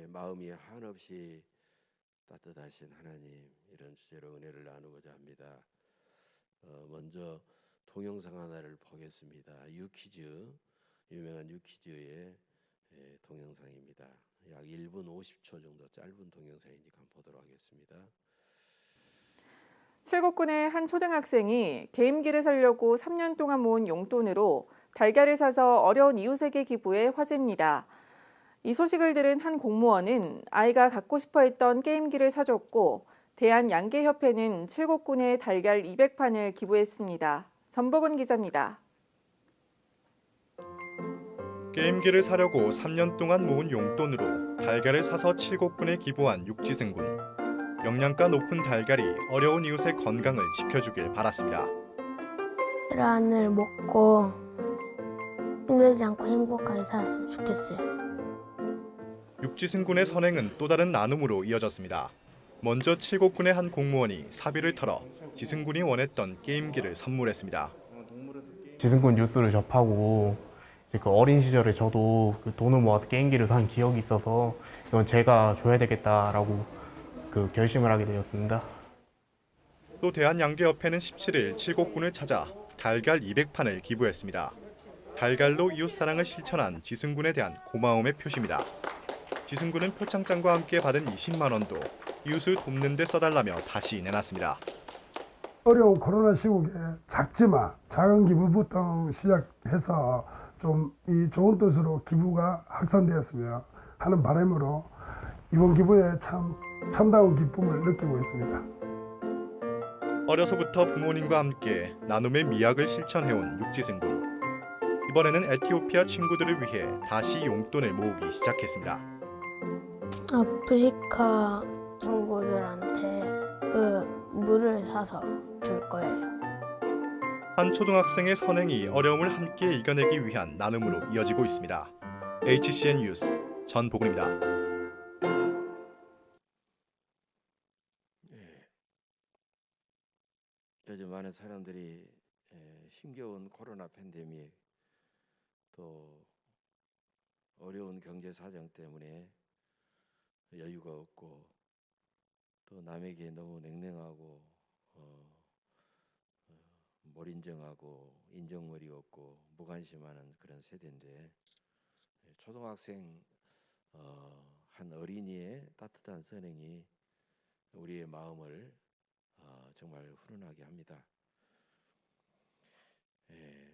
마음이 한없이 따뜻하신 하나님, 이런 주제로 은혜를 나누고자 합니다. 먼저 동영상 하나를 보겠습니다. 유퀴즈, 유명한 유퀴즈의 동영상입니다. 약 1분 50초 정도 짧은 동영상이니까 한번 보도록 하겠습니다. 칠곡군의 한 초등학생이 게임기를 사려고 3년 동안 모은 용돈으로 달걀을 사서 어려운 이웃에게 기부해 화제입니다. 이 소식을 들은 한 공무원은 아이가 갖고 싶어 했던 게임기를 사줬고, 대한양계협회는 칠곡군에 달걀 200판을 기부했습니다. 전복은 기자입니다. 게임기를 사려고 3년 동안 모은 용돈으로 달걀을 사서 칠곡군에 기부한 육지승군. 영양가 높은 달걀이 어려운 이웃의 건강을 지켜주길 바랐습니다. 계란을 먹고 힘들지 않고 행복하게 살았으면 좋겠어요. 육지승군의 선행은 또 다른 나눔으로 이어졌습니다. 먼저 칠곡군의 한 공무원이 사비를 털어 지승군이 원했던 게임기를 선물했습니다. 지승군 뉴스를 접하고 이제 그 어린 시절에 저도 그 돈을 모아서 게임기를 산 기억이 있어서 이건 제가 줘야 되겠다라고 그 결심을 하게 되었습니다. 또 대한양계협회는 17일 칠곡군을 찾아 달걀 200판을 기부했습니다. 달걀로 이웃사랑을 실천한 지승군에 대한 고마움의 표시입니다. 지승군은 표창장과 함께 받은 20만 원도 이웃을 돕는 데 써달라며 다시 내놨습니다. 어려운 코로나 시국에 작지만 작은 기부부터 시작해서 좀 이 좋은 뜻으로 기부가 확산되었으며 하는 바람으로 이번 기부에 참다운 기쁨을 느끼고 있습니다. 어려서부터 부모님과 함께 나눔의 미학을 실천해온 육지승군. 이번에는 에티오피아 친구들을 위해 다시 용돈을 모으기 시작했습니다. 아프리카 친구들한테 그 물을 사서 줄 거예요. 한 초등학생의 선행이 어려움을 함께 이겨내기 위한 나눔으로 이어지고 있습니다. HCN 뉴스 전복은입니다. 요즘 많은 사람들이 힘겨운 코로나 팬데믹, 또 어려운 경제 사정 때문에 여유가 없고, 또 남에게 너무 냉랭하고 몰인정하고 인정머리 없고 무관심하는 그런 세대인데, 초등학생 한 어린이의 따뜻한 선행이 우리의 마음을 정말 훈훈하게 합니다.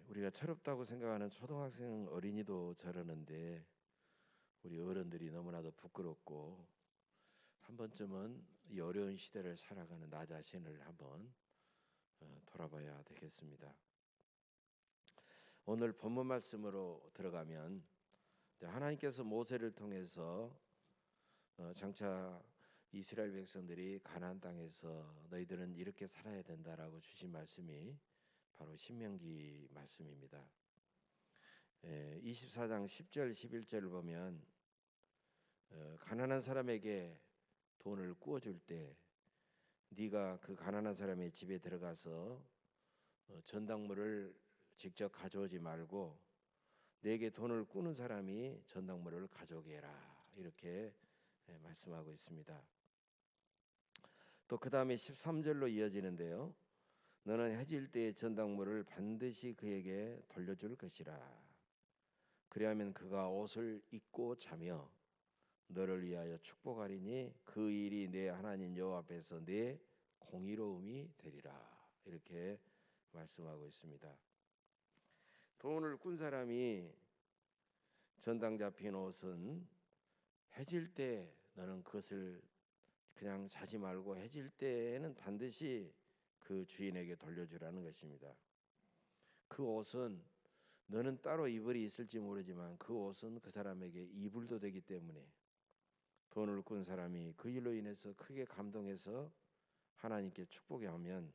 우리가 철없다고 생각하는 초등학생 어린이도 저러는데, 우리 어른들이 너무나도 부끄럽고 한 번쯤은 이 어려운 시대를 살아가는 나 자신을 한번 돌아봐야 되겠습니다. 오늘 본문 말씀으로 들어가면, 하나님께서 모세를 통해서 장차 이스라엘 백성들이 가나안 땅에서 너희들은 이렇게 살아야 된다라고 주신 말씀이 바로 신명기 말씀입니다. 24장 10절 11절을 보면 가난한 사람에게 돈을 꾸어줄 때 네가 그 가난한 사람의 집에 들어가서 전당물을 직접 가져오지 말고 내게 돈을 꾸는 사람이 전당물을 가져오게 해라, 이렇게 말씀하고 있습니다. 또 그 다음에 13절로 이어지는데요, 너는 해질 때의 전당물을 반드시 그에게 돌려줄 것이라. 그리하면 그가 옷을 입고 자며 너를 위하여 축복하리니 그 일이 내 하나님 여호와 앞에서 내 공의로움이 되리라, 이렇게 말씀하고 있습니다. 돈을 꾼 사람이 전당 잡힌 옷은 해질 때 너는 그것을 그냥 자지 말고 해질 때에는 반드시 그 주인에게 돌려주라는 것입니다. 그 옷은 너는 따로 이불이 있을지 모르지만 그 옷은 그 사람에게 이불도 되기 때문에 돈을 꾼 사람이 그 일로 인해서 크게 감동해서 하나님께 축복하면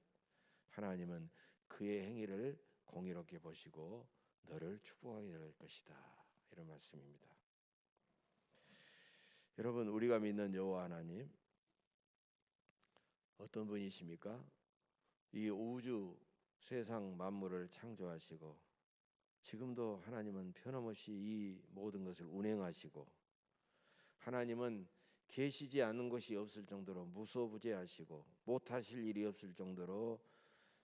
하나님은 그의 행위를 공의롭게 보시고 너를 축복하게 될 것이다, 이런 말씀입니다. 여러분, 우리가 믿는 여호와 하나님 어떤 분이십니까? 이 우주 세상 만물을 창조하시고 지금도 하나님은 변함없이 이 모든 것을 운행하시고 하나님은 계시지 않는 것이 없을 정도로 무소부재하시고 못하실 일이 없을 정도로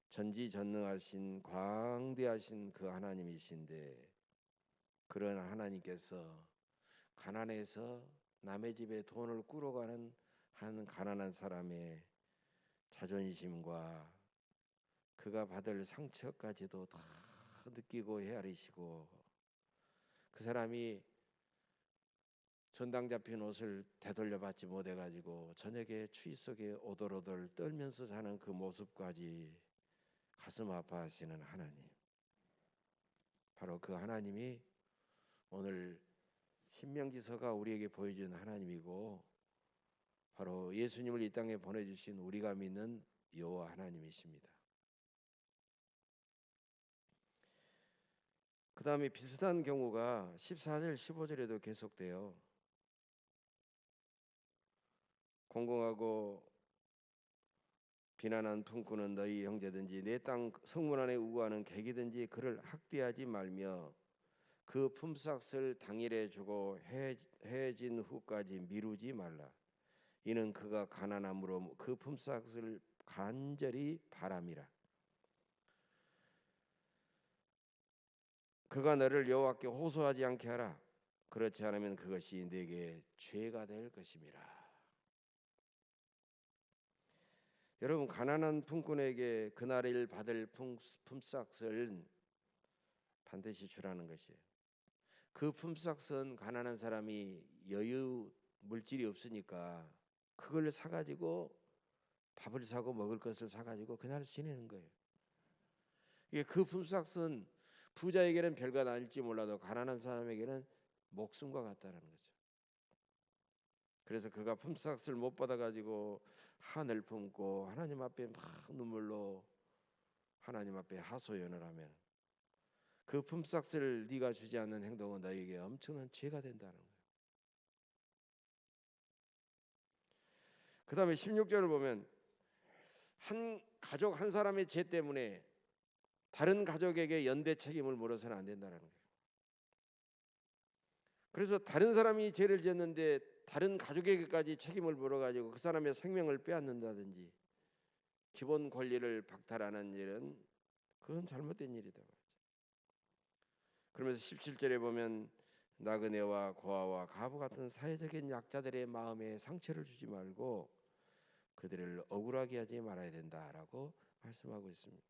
전지전능하신 광대하신 그 하나님이신데, 그런 하나님께서 가난해서 남의 집에 돈을 꾸러가는 한 가난한 사람의 자존심과 그가 받을 상처까지도 다 느끼고 헤아리시고, 그 사람이 전당 잡힌 옷을 되돌려 받지 못해 가지고 저녁에 추위 속에 오돌오돌 떨면서 자는 그 모습까지 가슴 아파하시는 하나님, 바로 그 하나님이 오늘 신명기서가 우리에게 보여준 하나님이고, 바로 예수님을 이 땅에 보내주신 우리가 믿는 여호와 하나님이십니다. 그 다음에 비슷한 경우가 14절 15절에도 계속돼요. 공공하고 비난한 품꾼은 너희 형제든지 내 땅 성문 안에 우거하는 객이든지 그를 학대하지 말며 그 품삯을 당일에 주고 해진 후까지 미루지 말라. 이는 그가 가난함으로 그 품삯을 간절히 바람이라. 그가 너를 여호와께 호소하지 않게 하라. 그렇지 않으면 그것이 내게 죄가 될 것임이라. 여러분, 가난한 품꾼에게 그날을 받을 품삯을 반드시 주라는 것이에요. 그 품삯은 가난한 사람이 여유 물질이 없으니까 그걸 사가지고 밥을 사고 먹을 것을 사가지고 그날 지내는 거예요. 이게 그 품삯은 부자에게는 별것 아닐지 몰라도 가난한 사람에게는 목숨과 같다는 거죠. 그래서 그가 품삯을 못 받아가지고 한을 품고 하나님 앞에 막 눈물로 하나님 앞에 하소연을 하면 그 품삯을 네가 주지 않는 행동은 너에게 엄청난 죄가 된다는 거예요. 그 다음에 16절을 보면 한 가족 한 사람의 죄 때문에 다른 가족에게 연대 책임을 물어서는 안 된다는 거예요. 그래서 다른 사람이 죄를 지었는데 다른 가족에게까지 책임을 물어가지고 그 사람의 생명을 빼앗는다든지 기본 권리를 박탈하는 일은 그건 잘못된 일이다. 그러면서 17절에 보면 나그네와 고아와 가부 같은 사회적인 약자들의 마음에 상처를 주지 말고 그들을 억울하게 하지 말아야 된다라고 말씀하고 있습니다.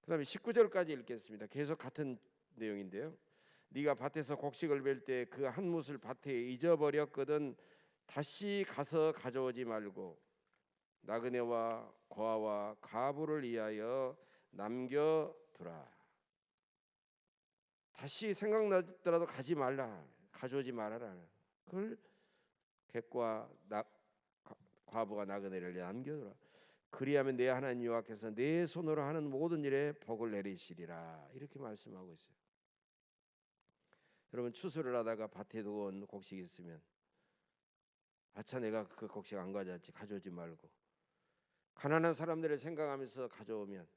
그 다음에 19절까지 읽겠습니다. 계속 같은 내용인데요. 네가 밭에서 곡식을 벨 때 그 한 뭇을 밭에 잊어버렸거든 다시 가서 가져오지 말고 나그네와 고아와 가부를 위하여 남겨두라. 다시 생각나더라도 가지 말라, 가져오지 말아라. 그걸 객과 과부가 나그네를 남겨두라. 그리하면 내 하나님 여호와께서 내 손으로 하는 모든 일에 복을 내리시리라. 이렇게 말씀하고 있어요. 여러분, 추수를 하다가 밭에 두고 온 곡식이 있으면 아차 내가 그 곡식 안 가져왔지, 가져오지 말고 가난한 사람들을 생각하면서 가져오면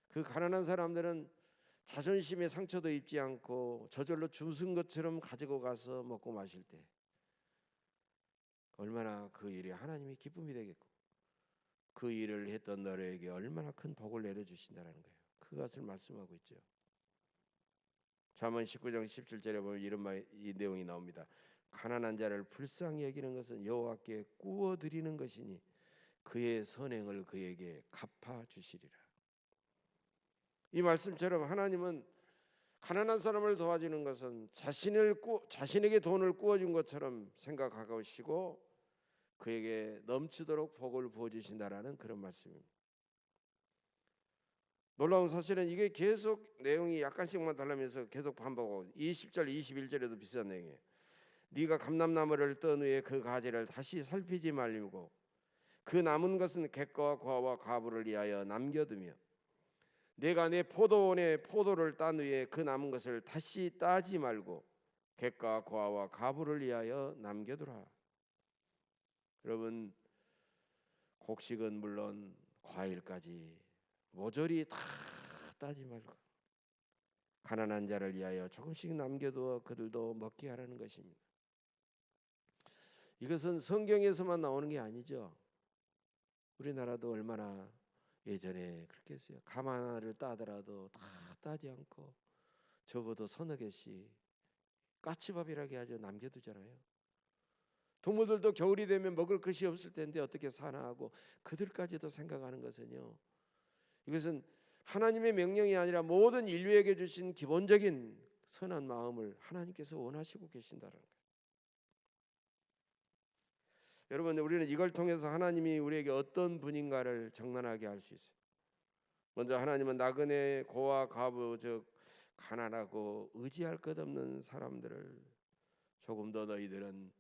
그 가난한 사람들은 자존심의 상처도 입지 않고 저절로 주신 것처럼 가지고 가서 먹고 마실 때 얼마나 그 일이 하나님이 기쁨이 되겠고 그 일을 했던 너에게 얼마나 큰 복을 내려주신다는 거예요. 그것을 말씀하고 있죠. 잠언 19장 17절에 보면 이 내용이 나옵니다. 가난한 자를 불쌍히 여기는 것은 여호와께 구워 드리는 것이니 그의 선행을 그에게 갚아 주시리라. 이 말씀처럼 하나님은 가난한 사람을 도와주는 것은 자신에게 돈을 구워준 것처럼 생각하시고 그에게 넘치도록 복을 부어주신다라는 그런 말씀입니다. 놀라운 사실은 이게 계속 내용이 약간씩만 달라면서 계속 반복하고 20절 21절에도 비슷한 내용이에요. 네가 감람나무를 떤 후에 그 가지를 다시 살피지 말고 그 남은 것은 객과 고아와 가부를 위하여 남겨두며 내가 내 포도원에 포도를 딴 후에 그 남은 것을 다시 따지 말고 객과 고아와 가부를 위하여 남겨두라. 여러분, 곡식은 물론 과일까지 모조리 다 따지 말고 가난한 자를 위하여 조금씩 남겨두어 그들도 먹게 하라는 것입니다. 이것은 성경에서만 나오는 게 아니죠. 우리나라도 얼마나 예전에 그렇게 했어요. 감 하나를 따더라도 다 따지 않고 적어도 서너 개씩 까치밥이라게 아주 남겨두잖아요. 동물들도 겨울이 되면 먹을 것이 없을 텐데 어떻게 사나 하고 그들까지도 생각하는 것은요, 이것은 하나님의 명령이 아니라 모든 인류에게 주신 기본적인 선한 마음을 하나님께서 원하시고 계신다는 거예요. 여러분, 우리는 이걸 통해서 하나님이 우리에게 어떤 분인가를 적나라하게 알 수 있어요. 먼저 하나님은 나그네, 고아, 과부, 즉 가난하고 의지할 것 없는 사람들을 조금 더 너희들은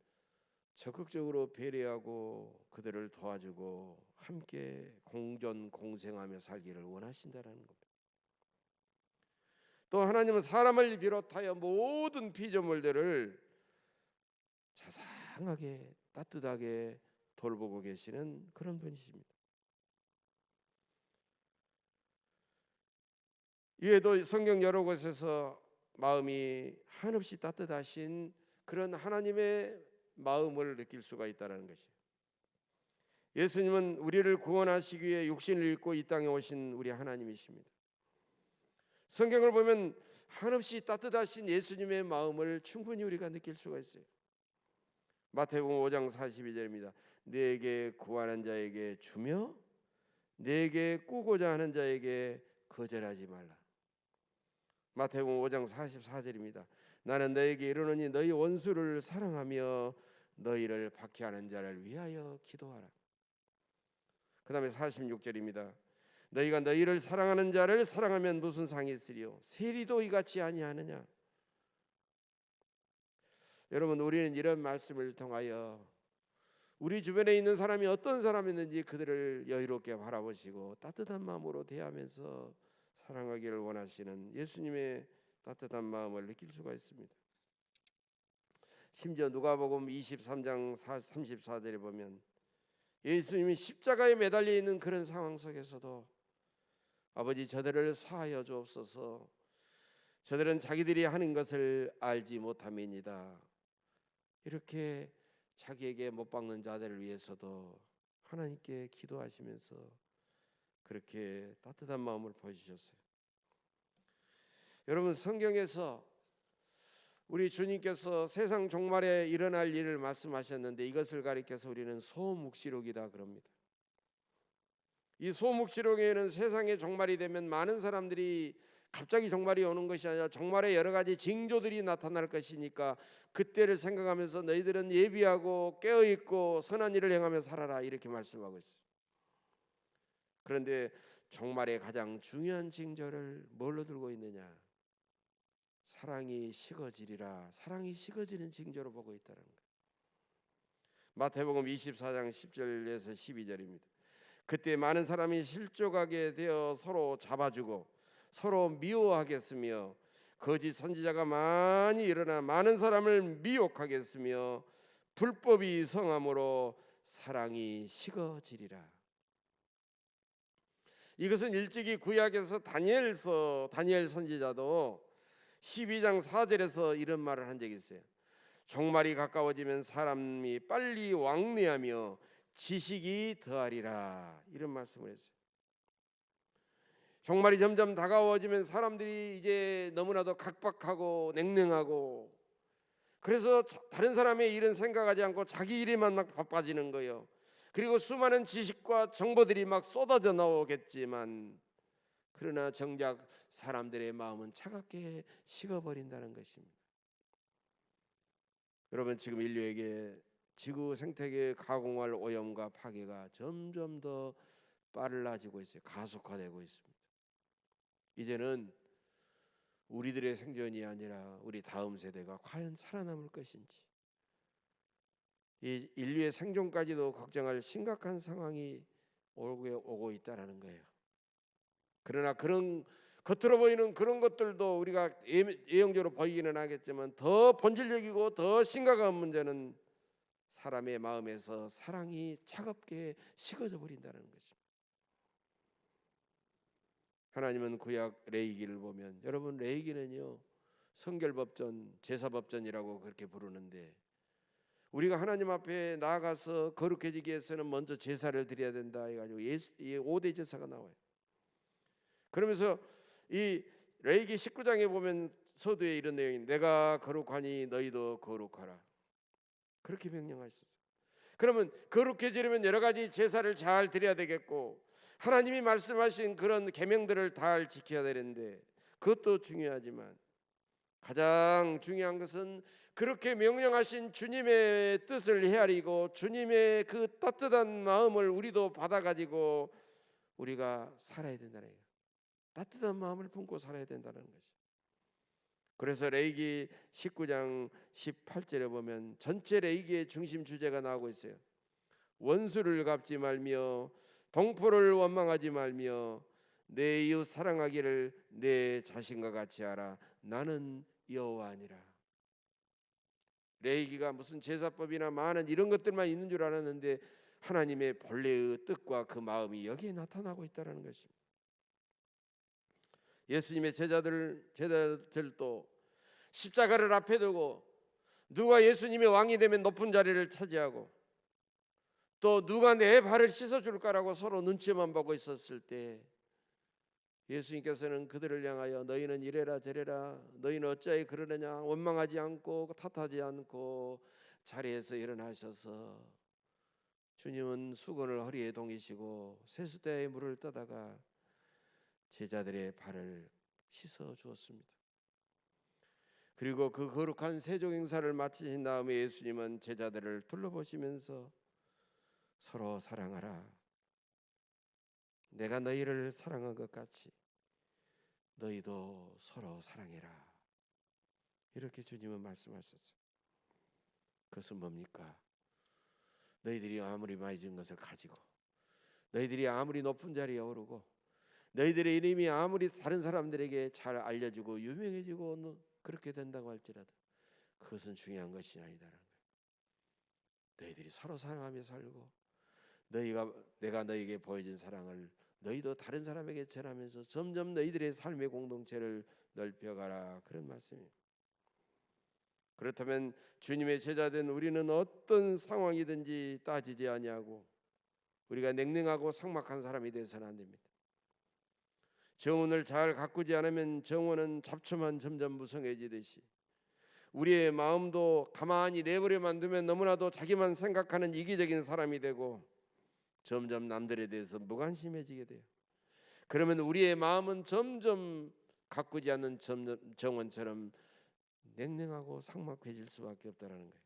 적극적으로 배려하고 그들을 도와주고 함께 공존 공생하며 살기를 원하신다는 겁니다. 또 하나님은 사람을 비롯하여 모든 피조물들을 자상하게 따뜻하게 돌보고 계시는 그런 분이십니다. 이외에도 성경 여러 곳에서 마음이 한없이 따뜻하신 그런 하나님의 마음을 느낄 수가 있다는 것이에요. 예수님은 우리를 구원하시기 위해 육신을 입고 이 땅에 오신 우리 하나님이십니다. 성경을 보면 한없이 따뜻하신 예수님의 마음을 충분히 우리가 느낄 수가 있어요. 마태복음 5장 42절입니다. 내게 구하는 자에게 주며 내게 꾸고자 하는 자에게 거절하지 말라. 마태복음 5장 44절입니다. 나는 너에게 이르노니 너희 원수를 사랑하며 너희를 박해하는 자를 위하여 기도하라. 그 다음에 46절입니다. 너희가 너희를 사랑하는 자를 사랑하면 무슨 상이 있으리요? 세리도 이같이 아니하느냐? 여러분, 우리는 이런 말씀을 통하여 우리 주변에 있는 사람이 어떤 사람이든지 그들을 여유롭게 바라보시고 따뜻한 마음으로 대하면서 사랑하기를 원하시는 예수님의 따뜻한 마음을 느낄 수가 있습니다. 심지어 누가복음 23장 34절에 보면 예수님이 십자가에 매달려 있는 그런 상황 속에서도 아버지 저들을 사하여 주옵소서, 저들은 자기들이 하는 것을 알지 못함이니이다. 이렇게 자기에게 못 박는 자들을 위해서도 하나님께 기도하시면서 그렇게 따뜻한 마음을 보여주셨어요. 여러분, 성경에서 우리 주님께서 세상 종말에 일어날 일을 말씀하셨는데 이것을 가리켜서 우리는 소묵시록이다 그럽니다. 이 소묵시록에는 세상의 종말이 되면 많은 사람들이 갑자기 종말이 오는 것이 아니라 종말의 여러 가지 징조들이 나타날 것이니까 그때를 생각하면서 너희들은 예비하고 깨어있고 선한 일을 행하며 살아라, 이렇게 말씀하고 있어요. 그런데 종말의 가장 중요한 징조를 뭘로 들고 있느냐? 사랑이 식어지리라. 사랑이 식어지는 징조로 보고 있다는 거예요. 마태복음 24장 10절에서 12절입니다. 그때 많은 사람이 실족하게 되어 서로 잡아주고 서로 미워하겠으며 거짓 선지자가 많이 일어나 많은 사람을 미혹하겠으며 불법이 성함으로 사랑이 식어지리라. 이것은 일찍이 구약에서 다니엘 선지자도 12장 4절에서 이런 말을 한 적이 있어요. 종말이 가까워지면 사람이 빨리 왕래하며 지식이 더하리라, 이런 말씀을 했어요. 종말이 점점 다가워지면 사람들이 이제 너무나도 각박하고 냉랭하고, 그래서 다른 사람의 일은 생각하지 않고 자기 일에만 막 바빠지는 거예요. 그리고 수많은 지식과 정보들이 막 쏟아져 나오겠지만 그러나 정작 사람들의 마음은 차갑게 식어버린다는 것입니다. 여러분, 지금 인류에게 지구 생태계의 가공할 오염과 파괴가 점점 더 빨라지고 있어요. 가속화되고 있습니다. 이제는 우리들의 생존이 아니라 우리 다음 세대가 과연 살아남을 것인지, 이 인류의 생존까지도 걱정할 심각한 상황이 오고 있다는 거예요. 그러나 그런 겉으로 보이는 그런 것들도 우리가 예형적으로 보이기는 하겠지만 더 본질적이고 더 심각한 문제는 사람의 마음에서 사랑이 차갑게 식어져 버린다는 것입니다. 하나님은 구약 레위기를 보면, 여러분, 레위기는요 성결법전, 제사법전이라고 그렇게 부르는데 우리가 하나님 앞에 나아가서 거룩해지기 위해서는 먼저 제사를 드려야 된다 해가지고 5대 제사가 나와요. 그러면서 이 레위기 19장에 보면 서두에 이런 내용이 내가 거룩하니 너희도 거룩하라. 그렇게 명령하셨어요. 그러면 거룩해지려면 여러 가지 제사를 잘 드려야 되겠고 하나님이 말씀하신 그런 계명들을 잘 지켜야 되는데 그것도 중요하지만 가장 중요한 것은 그렇게 명령하신 주님의 뜻을 헤아리고 주님의 그 따뜻한 마음을 우리도 받아가지고 우리가 살아야 된다는 거예요. 따뜻한 마음을 품고 살아야 된다는 것이. 그래서 레위기 19장 18절에 보면 전체 레위기의 중심 주제가 나오고 있어요. 원수를 갚지 말며 동포를 원망하지 말며 내 이웃 사랑하기를 내 자신과 같이 하라. 나는 여호와니라. 레위기가 무슨 제사법이나 많은 이런 것들만 있는 줄 알았는데 하나님의 본래의 뜻과 그 마음이 여기에 나타나고 있다는 것입니다. 예수님의 제자들도 십자가를 앞에 두고 누가 예수님의 왕이 되면 높은 자리를 차지하고 또 누가 내 발을 씻어줄까라고 서로 눈치만 보고 있었을 때 예수님께서는 그들을 향하여 너희는 이래라 저래라 너희는 어찌하여 그러느냐 원망하지 않고 탓하지 않고 자리에서 일어나셔서 주님은 수건을 허리에 동이시고 세수대에 물을 떠다가 제자들의 발을 씻어 주었습니다. 그리고 그 거룩한 세종 행사를 마치신 다음에 예수님은 제자들을 둘러보시면서 서로 사랑하라. 내가 너희를 사랑한 것 같이 너희도 서로 사랑해라. 이렇게 주님은 말씀하셨어요. 그것은 뭡니까? 너희들이 아무리 많이 진 것을 가지고 너희들이 아무리 높은 자리에 오르고 너희들의 이름이 아무리 다른 사람들에게 잘 알려지고 유명해지고 그렇게 된다고 할지라도 그것은 중요한 것이 아니다라는 거예요. 너희들이 서로 사랑하며 살고 내가 너희에게 보여준 사랑을 너희도 다른 사람에게 전하면서 점점 너희들의 삶의 공동체를 넓혀가라. 그런 말씀이에요. 그렇다면 주님의 제자된 우리는 어떤 상황이든지 따지지 아니하고 우리가 냉랭하고 삭막한 사람이 되어서는 안 됩니다. 정원을 잘 가꾸지 않으면 정원은 잡초만 점점 무성해지듯이 우리의 마음도 가만히 내버려만 두면 너무나도 자기만 생각하는 이기적인 사람이 되고 점점 남들에 대해서 무관심해지게 돼요. 그러면 우리의 마음은 점점 가꾸지 않는 정원처럼 냉랭하고 삭막해질 수밖에 없다는 거예요.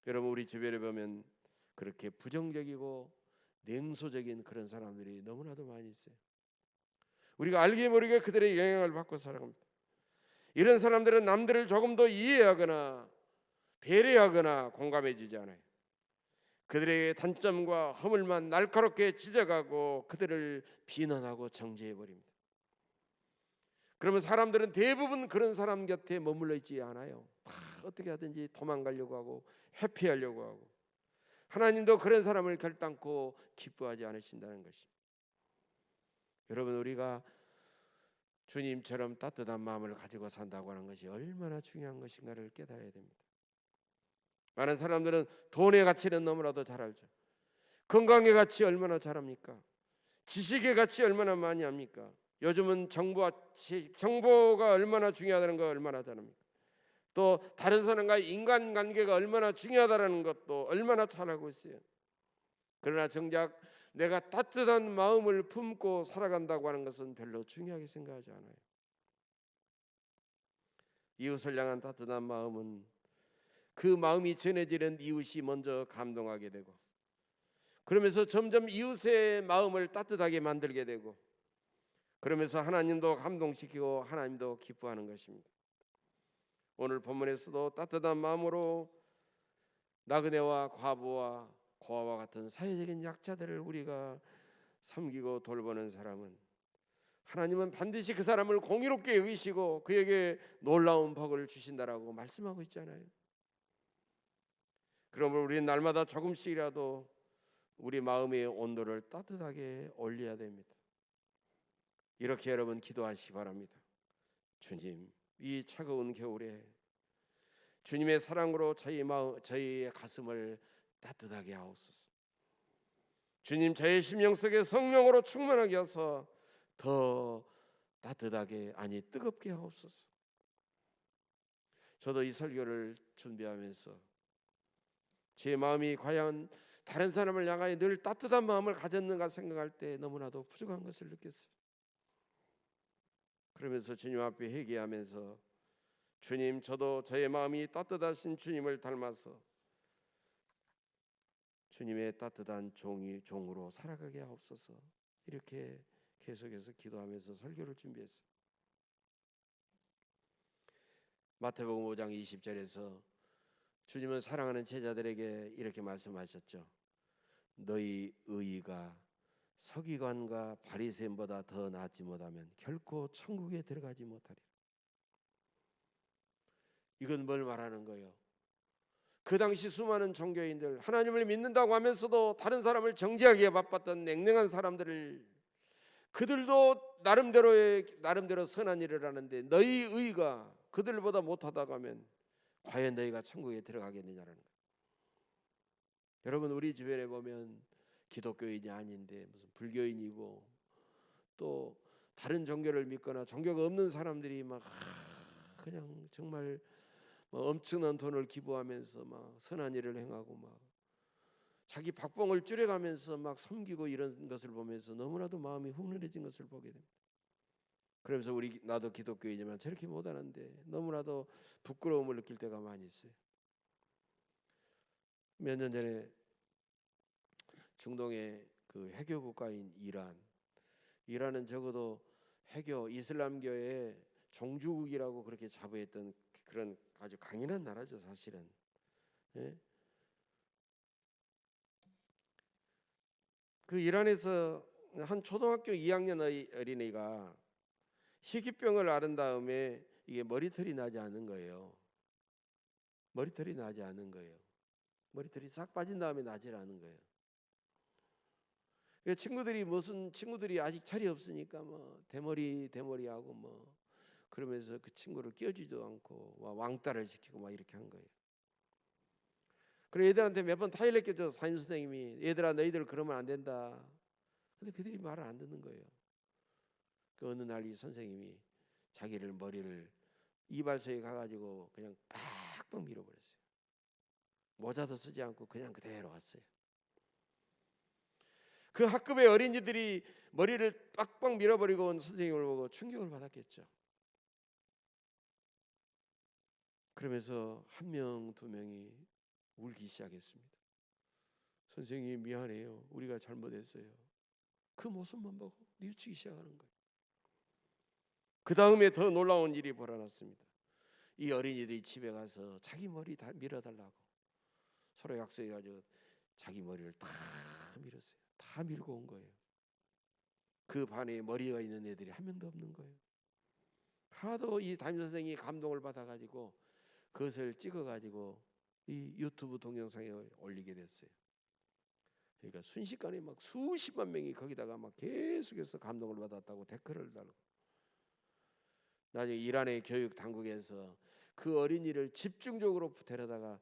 여러분 우리 주변에 보면 그렇게 부정적이고 냉소적인 그런 사람들이 너무나도 많이 있어요. 우리가 알게 모르게 그들의 영향을 받고 살아갑니다. 이런 사람들은 남들을 조금 더 이해하거나 배려하거나 공감해주지 않아요. 그들의 단점과 허물만 날카롭게 지적하고 그들을 비난하고 정죄해버립니다. 그러면 사람들은 대부분 그런 사람 곁에 머물러 있지 않아요. 다 어떻게 하든지 도망가려고 하고 회피하려고 하고 하나님도 그런 사람을 결단코 기뻐하지 않으신다는 것입니다. 여러분 우리가 주님처럼 따뜻한 마음을 가지고 산다고 하는 것이 얼마나 중요한 것인가를 깨달아야 됩니다. 많은 사람들은 돈의 가치는 너무나도 잘 알죠. 건강의 가치 얼마나 잘합니까? 지식의 가치 얼마나 많이 합니까? 요즘은 정보가 얼마나 중요하다는 거 얼마나 잘 합니까? 또 다른 사람과의 인간관계가 얼마나 중요하다는 것도 얼마나 잘 알고 있어요. 그러나 정작 내가 따뜻한 마음을 품고 살아간다고 하는 것은 별로 중요하게 생각하지 않아요. 이웃을 향한 따뜻한 마음은 그 마음이 전해지는 이웃이 먼저 감동하게 되고 그러면서 점점 이웃의 마음을 따뜻하게 만들게 되고 그러면서 하나님도 감동시키고 하나님도 기뻐하는 것입니다. 오늘 본문에서도 따뜻한 마음으로 나그네와 과부와 고아와 같은 사회적인 약자들을 우리가 섬기고 돌보는 사람은 하나님은 반드시 그 사람을 공의롭게 여기시고 그에게 놀라운 복을 주신다라고 말씀하고 있잖아요. 그러므로 우리는 날마다 조금씩이라도 우리 마음의 온도를 따뜻하게 올려야 됩니다. 이렇게 여러분 기도하시기 바랍니다. 주님, 이 차가운 겨울에 주님의 사랑으로 저희의 가슴을 따뜻하게 하옵소서. 주님, 저의 심령 속에 성령으로 충만하게 하사 더 따뜻하게, 아니 뜨겁게 하옵소서. 저도 이 설교를 준비하면서 제 마음이 과연 다른 사람을 향하여 늘 따뜻한 마음을 가졌는가 생각할 때 너무나도 부족한 것을 느꼈어요. 그러면서 주님 앞에 회개하면서, 주님, 저도 저의 마음이 따뜻하신 주님을 닮아서 주님의 따뜻한 종으로 살아가게 하옵소서. 이렇게 계속해서 기도하면서 설교를 준비했어요. 마태복음 5장 20절에서 주님은 사랑하는 제자들에게 이렇게 말씀하셨죠. 너희 의의가 서기관과 바리새인보다 더 낫지 못하면 결코 천국에 들어가지 못하리라. 이건 뭘 말하는 거예요? 그 당시 수많은 종교인들, 하나님을 믿는다고 하면서도 다른 사람을 정죄하기에 바빴던 냉랭한 사람들을, 그들도 나름대로 선한 일을 하는데 너희 의가 그들보다 못하다고 하면 과연 너희가 천국에 들어가겠느냐라는 거예요. 여러분, 우리 주변에 보면 기독교인이 아닌데 무슨 불교인이고 또 다른 종교를 믿거나 종교가 없는 사람들이 막 그냥 정말 엄청난 돈을 기부하면서 막 선한 일을 행하고 막 자기 박봉을 줄여가면서 막 섬기고 이런 것을 보면서 너무나도 마음이 훈훈해진 것을 보게 됩니다. 그러면서 나도 기독교이지만 저렇게 못하는데 너무나도 부끄러움을 느낄 때가 많이 있어요. 몇 년 전에 중동의 그 해교 국가인 이란은 적어도 해교 이슬람교의 종주국이라고 그렇게 자부했던 그런 아주 강인한 나라죠, 사실은. 예? 그 이란에서 한 초등학교 2학년 어린이가 희귀병을 앓은 다음에 이게 머리털이 나지 않은 거예요. 머리털이 싹 빠진 다음에 나질 않은 거예요. 친구들이 아직 철이 없으니까 뭐 대머리하고 뭐 그러면서 그 친구를 끼워주지도 않고 왕따를 시키고 막 이렇게 한 거예요. 그래 애들한테 몇 번 타일러 껴줘 담임 선생님이, 얘들아 너희들 그러면 안 된다. 근데 그들이 말을 안 듣는 거예요. 그 어느 날 이 선생님이 자기를 머리를 이발소에 가가지고 그냥 빡빡 밀어버렸어요. 모자도 쓰지 않고 그냥 그대로 왔어요. 그 학급의 어린이들이 머리를 빡빡 밀어버리고 온 선생님을 보고 충격을 받았겠죠. 그러면서 한 명, 두 명이 울기 시작했습니다. 선생님 미안해요. 우리가 잘못했어요. 그 모습만 보고 뉘우치기 시작하는 거예요. 그 다음에 더 놀라운 일이 벌어났습니다. 이 어린이들이 집에 가서 자기 머리 다 밀어달라고 서로 약속해가지고 자기 머리를 다 밀었어요. 다 밀고 온 거예요. 그 반에 머리가 있는 애들이 한 명도 없는 거예요. 하도 이 담임 선생님이 감동을 받아가지고 그것을 찍어가지고 이 유튜브 동영상에 올리게 됐어요. 그러니까 순식간에 막 수십만 명이 거기다가 막 계속해서 감동을 받았다고 댓글을 달고, 나중에 이란의 교육 당국에서 그 어린이를 집중적으로 데려다가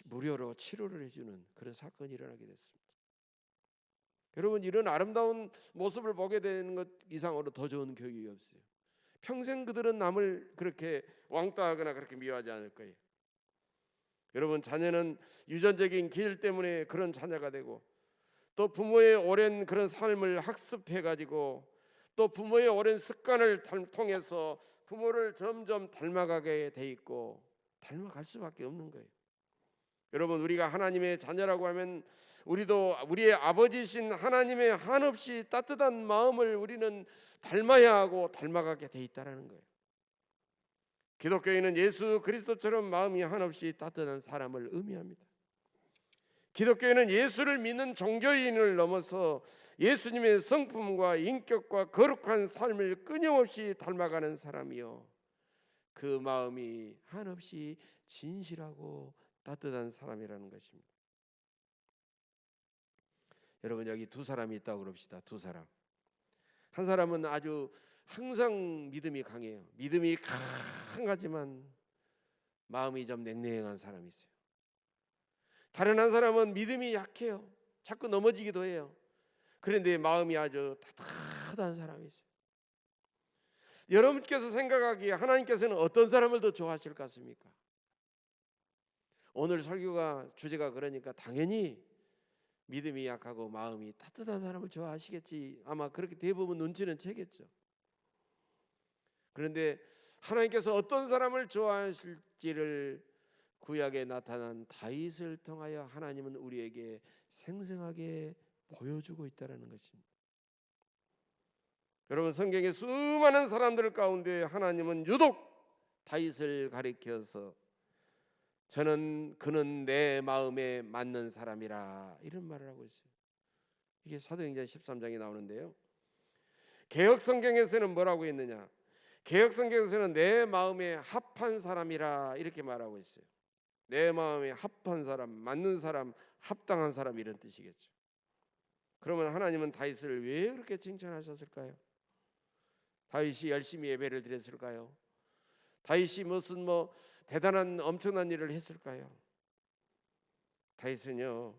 무료로 치료를 해주는 그런 사건이 일어나게 됐습니다. 여러분, 이런 아름다운 모습을 보게 되는 것 이상으로 더 좋은 교육이 없어요. 평생 그들은 남을 그렇게 왕따하거나 그렇게 미워하지 않을 거예요. 여러분, 자녀는 유전적인 길 때문에 그런 자녀가 되고, 또 부모의 오랜 그런 삶을 학습해가지고, 또 부모의 오랜 습관을 통해서 부모를 점점 닮아가게 돼 있고 닮아갈 수밖에 없는 거예요. 여러분, 우리가 하나님의 자녀라고 하면 우리도 우리의 아버지신 하나님의 한없이 따뜻한 마음을 우리는 닮아야 하고 닮아가게 돼 있다라는 거예요. 기독교인은 예수 그리스도처럼 마음이 한없이 따뜻한 사람을 의미합니다. 기독교인은 예수를 믿는 종교인을 넘어서 예수님의 성품과 인격과 거룩한 삶을 끊임없이 닮아가는 사람이요, 그 마음이 한없이 진실하고 따뜻한 사람이라는 것입니다. 여러분, 여기 두 사람이 있다고 그럽시다. 두 사람. 한 사람은 아주 항상 믿음이 강해요. 믿음이 강하지만 마음이 좀 냉랭한 사람이 있어요. 다른 한 사람은 믿음이 약해요. 자꾸 넘어지기도 해요. 그런데 마음이 아주 따뜻한 사람이 있어요. 여러분께서 생각하기에 하나님께서는 어떤 사람을 더 좋아하실 것 같습니까? 오늘 설교가 주제가 그러니까 당연히 믿음이 약하고 마음이 따뜻한 사람을 좋아하시겠지. 아마 그렇게 대부분 눈치는 채겠죠. 그런데 하나님께서 어떤 사람을 좋아하실지를 구약에 나타난 다윗을 통하여 하나님은 우리에게 생생하게 보여주고 있다는 것입니다. 여러분, 성경의 수많은 사람들 가운데 하나님은 유독 다윗을 가리켜서 그는 내 마음에 맞는 사람이라 이런 말을 하고 있어요. 이게 사도행전 13장에 나오는데요. 개역 성경에서는 뭐라고 했느냐? 개역 성경에서는 내 마음에 합한 사람이라 이렇게 말하고 있어요. 내 마음에 합한 사람, 맞는 사람, 합당한 사람 이런 뜻이겠죠. 그러면 하나님은 다윗을 왜 그렇게 칭찬하셨을까요? 다윗이 열심히 예배를 드렸을까요? 다윗이 무슨 대단한 엄청난 일을 했을까요? 다윗은요,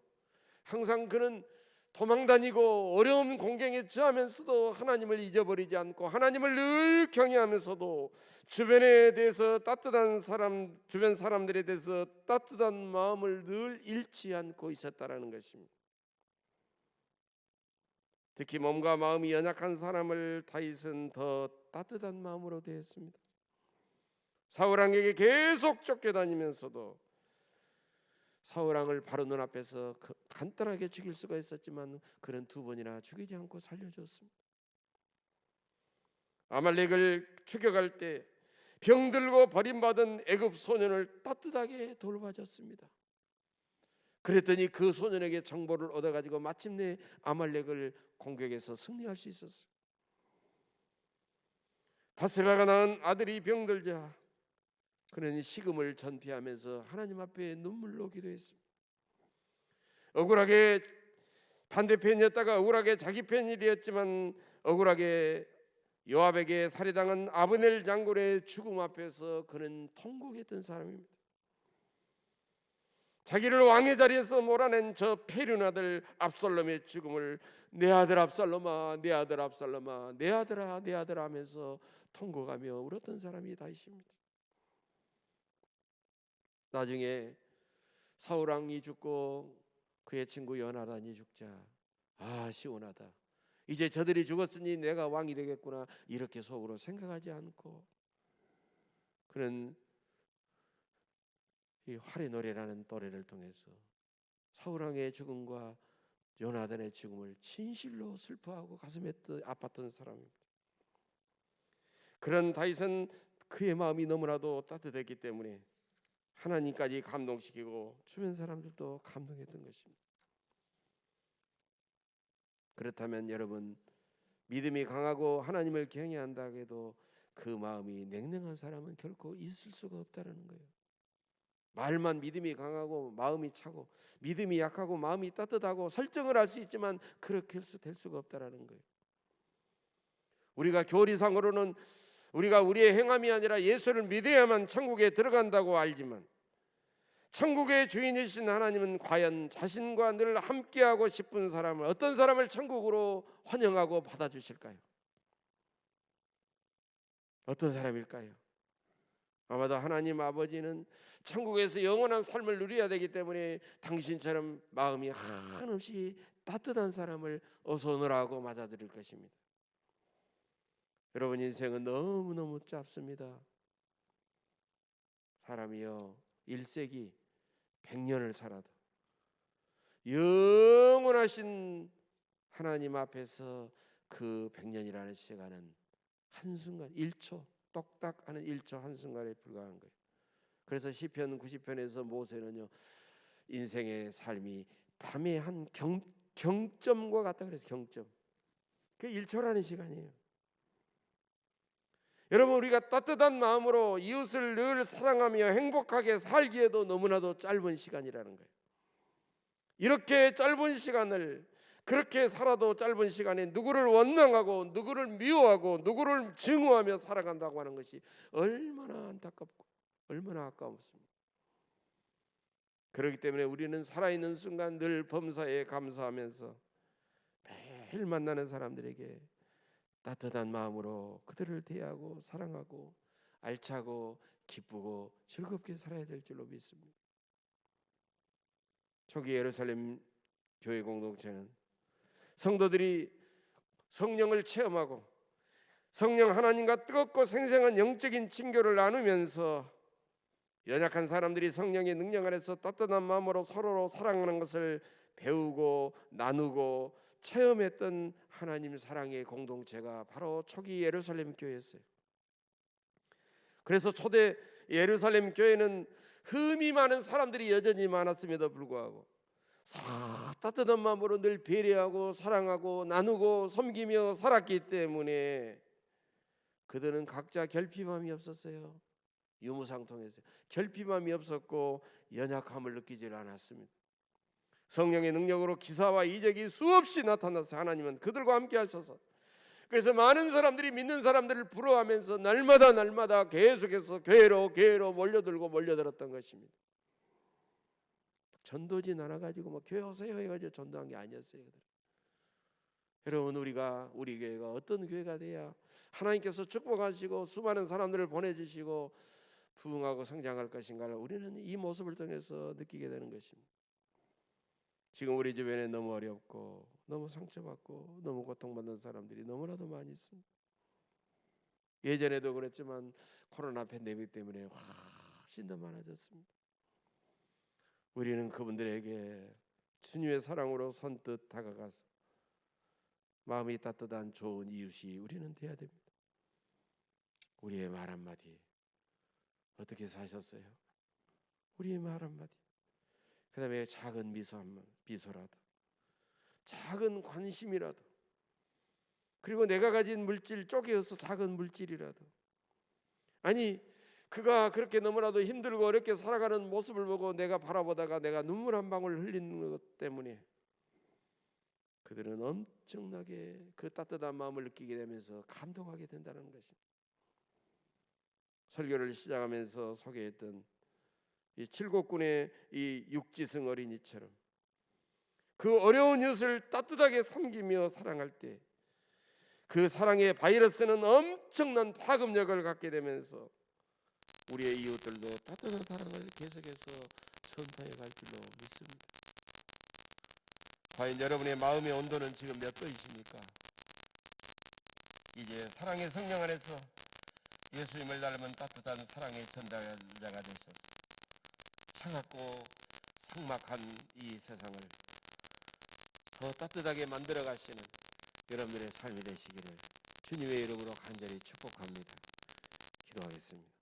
항상 그는 도망다니고 어려운 공경에 처하면서도 하나님을 잊어버리지 않고 하나님을 늘 경외하면서도 주변에 대해서 주변 사람들에 대해서 따뜻한 마음을 늘 잃지 않고 있었다라는 것입니다. 특히 몸과 마음이 연약한 사람을 다윗은 더 따뜻한 마음으로 대했습니다. 사울 왕에게 계속 쫓겨다니면서도 사울 왕을 바로 눈앞에서 간단하게 죽일 수가 있었지만 그는 2번이나 죽이지 않고 살려줬습니다. 아말렉을 죽여갈 때 병들고 버림받은 애굽 소년을 따뜻하게 돌봐줬습니다. 그랬더니 그 소년에게 정보를 얻어가지고 마침내 아말렉을 공격해서 승리할 수 있었어요. 바세바가 낳은 아들이 병들자 그는 식음을 전폐하면서 하나님 앞에 눈물로 기도했습니다. 억울하게 반대편이었다가 억울하게 자기 편이 되었지만 억울하게 요압에게 살해당한 아브넬 장군의 죽음 앞에서 그는 통곡했던 사람입니다. 자기를 왕의 자리에서 몰아낸 저 패륜 아들 압살롬의 죽음을 내 아들 압살롬아, 내 아들 압살롬아, 내 아들아, 내 아들아 하면서 통곡하며 울었던 사람이 다윗입니다. 나중에 사울 왕이 죽고 그의 친구 요나단이 죽자 시원하다. 이제 저들이 죽었으니 내가 왕이 되겠구나 이렇게 속으로 생각하지 않고 그는 이 활의 노래라는 노래를 통해서 사울 왕의 죽음과 요나단의 죽음을 진실로 슬퍼하고 가슴에 아팠던 사람입니다. 그런 다윗은 그의 마음이 너무나도 따뜻했기 때문에 하나님까지 감동시키고 주변 사람들도 감동했던 것입니다. 그렇다면 여러분, 믿음이 강하고 하나님을 경외한다 해도 그 마음이 냉랭한 사람은 결코 있을 수가 없다는 거예요. 말만 믿음이 강하고 마음이 차고 믿음이 약하고 마음이 따뜻하고 설정을 할 수 있지만 그렇게 될 수가 없다는 거예요. 우리가 교리상으로는 우리가 우리의 행함이 아니라 예수를 믿어야만 천국에 들어간다고 알지만 천국의 주인이신 하나님은 과연 자신과 늘 함께하고 싶은 사람을 어떤 사람을 천국으로 환영하고 받아주실까요? 어떤 사람일까요? 아마도 하나님 아버지는 천국에서 영원한 삶을 누려야 되기 때문에 당신처럼 마음이 한없이 따뜻한 사람을 어서 오너라고 맞아들일 것입니다. 여러분, 인생은 너무너무 짧습니다. 사람이요 1세기 100년을 살아도 영원하신 하나님 앞에서 그 100년이라는 시간은 한순간 1초 똑딱 하는 1초 한순간에 불과한 거예요. 그래서 시편 90편에서 모세는요 인생의 삶이 밤의 한 경점과 같다 그래서 경점. 그게 1초라는 시간이에요. 여러분, 우리가 따뜻한 마음으로 이웃을 늘 사랑하며 행복하게 살기에도 너무나도 짧은 시간이라는 거예요. 이렇게 짧은 시간을 그렇게 살아도 짧은 시간에 누구를 원망하고 누구를 미워하고 누구를 증오하며 살아간다고 하는 것이 얼마나 안타깝고 얼마나 아까웠습니까? 그렇기 때문에 우리는 살아있는 순간 늘 범사에 감사하면서 매일 만나는 사람들에게 따뜻한 마음으로 그들을 대하고 사랑하고 알차고 기쁘고 즐겁게 살아야 될 줄로 믿습니다. 초기 예루살렘 교회 공동체는 성도들이 성령을 체험하고 성령 하나님과 뜨겁고 생생한 영적인 친교를 나누면서 연약한 사람들이 성령의 능력 안에서 따뜻한 마음으로 서로로 사랑하는 것을 배우고 나누고 체험했던 하나님 사랑의 공동체가 바로 초기 예루살렘 교회였어요. 그래서 초대 예루살렘 교회는 흠이 많은 사람들이 여전히 많았음에도 불구하고 따뜻한 마음으로 늘 배려하고 사랑하고 나누고 섬기며 살았기 때문에 그들은 각자 결핍함이 없었어요. 유무상통했어요. 결핍함이 없었고 연약함을 느끼질 않았습니다. 성령의 능력으로 기사와 이적이 수없이 나타나서 하나님은 그들과 함께 하셔서 그래서 많은 사람들이 믿는 사람들을 부러워하면서 날마다 계속해서 교회로 몰려들고 몰려들었던 것입니다. 전도지 나눠가지고 교회 오세요 해가지고 전도한 게 아니었어요. 여러분, 우리 교회가 어떤 교회가 돼야 하나님께서 축복하시고 수많은 사람들을 보내주시고 부흥하고 성장할 것인가를 우리는 이 모습을 통해서 느끼게 되는 것입니다. 지금 우리 주변에 너무 어렵고 너무 상처받고 너무 고통받는 사람들이 너무나도 많이 있습니다. 예전에도 그랬지만 코로나 팬데믹 때문에 훨씬 더 많아졌습니다. 우리는 그분들에게 주님의 사랑으로 선뜻 다가가서 마음이 따뜻한 좋은 이웃이 우리는 돼야 됩니다. 우리의 말 한마디 어떻게 사셨어요? 우리의 말 한마디, 그 다음에 작은 미소라도, 작은 관심이라도, 그리고 내가 가진 물질 쪼개어서 작은 물질이라도, 아니 그가 그렇게 너무나도 힘들고 어렵게 살아가는 모습을 보고 내가 바라보다가 내가 눈물 한 방울 흘리는 것 때문에 그들은 엄청나게 그 따뜻한 마음을 느끼게 되면서 감동하게 된다는 것입니다. 설교를 시작하면서 소개했던 이 칠곡군의 이 육지승 어린이처럼 그 어려운 이웃을 따뜻하게 섬기며 사랑할 때 그 사랑의 바이러스는 엄청난 파급력을 갖게 되면서 우리의 이웃들도 따뜻한 사랑을 계속해서 전파해 갈 줄로 믿습니다. 과연 여러분의 마음의 온도는 지금 몇 도이십니까? 이제 사랑의 성령 안에서 예수님을 닮은 따뜻한 사랑의 전달자가 되셔서 차갑고 삭막한 이 세상을 더 따뜻하게 만들어 가시는 여러분들의 삶이 되시기를 주님의 이름으로 간절히 축복합니다. 기도하겠습니다.